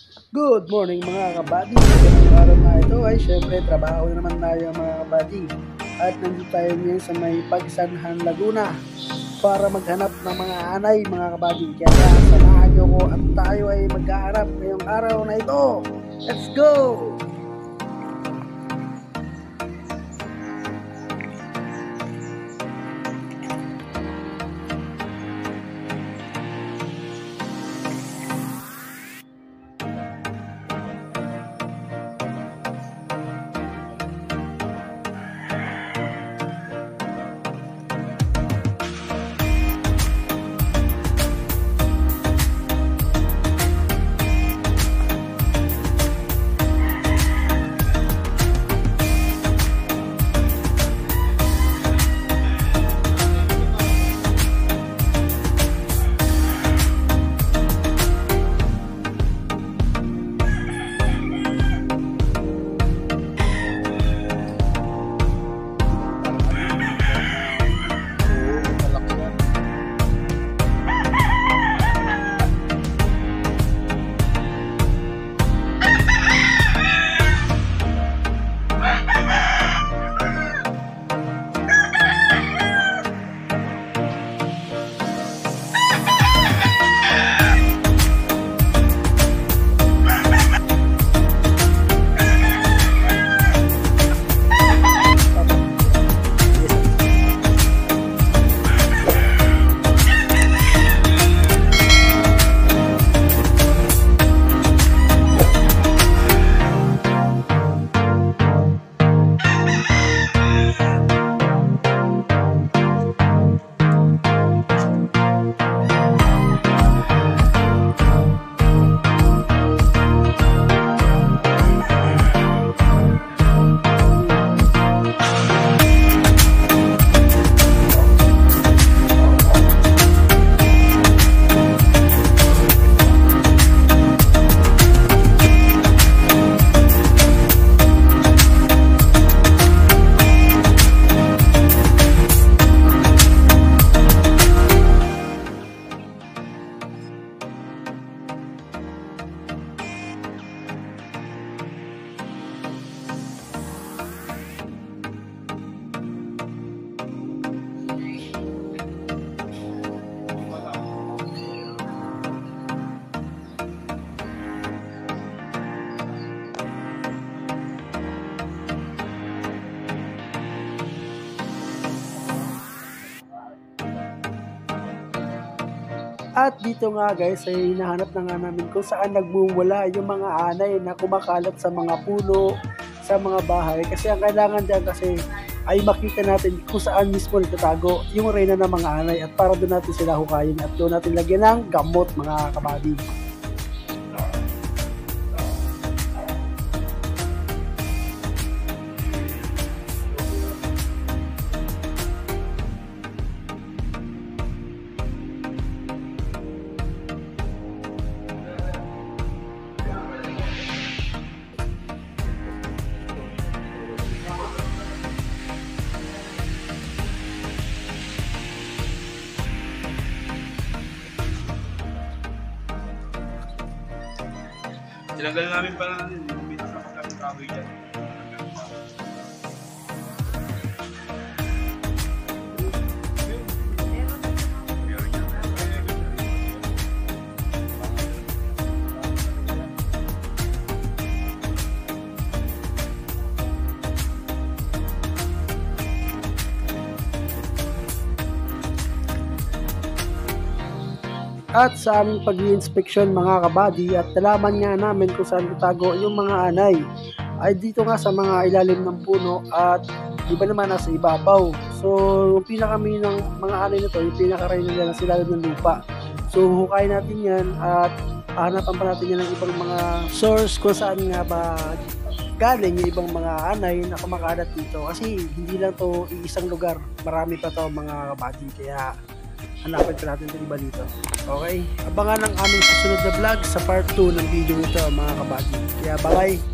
Good morning mga kabady. Ngayong araw na ito ay syempre trabaho na naman tayo mga kabady. At nandito tayo ngayon sa may Pagsanhan, Laguna para maghanap ng mga anay mga kabady. Kaya samahan nyo ko at tayo ay maghahanap ngayong araw na ito. Let's go! At dito nga guys ay hinahanap na nga namin kung saan nagmumula yung mga anay na kumakalat sa mga puno, sa mga bahay. Kasi ang kailangan dyan kasi ay makita natin kung saan mismo nagtatago yung reyna ng mga anay at para doon natin sila hukayin at doon natin lagyan ng gamot mga kabady. Tinanggal namin pala yung minsan sa magkaming kahoy dyan. At sa aming pag-i-inspection mga kabady at nalaman nga namin kung saan tatago yung mga anay ay dito nga sa mga ilalim ng puno at iba naman nasa ibabaw. So yung pinakami ng mga anay na to, yung pinaka-reyna nila sa ilalim ng lupa. So hukayin natin yan at hanapan pa natin yan ng ibang mga source kung saan nga ba galing yung ibang mga anay na kumakalat dito. Kasi hindi lang to iisang lugar, marami pa to mga kabady. Kaya hanapin pa natin ito iba dito. Okay? Abangan ang aming susunod na vlog sa part 2 ng video nito mga kabady. Kaya bye!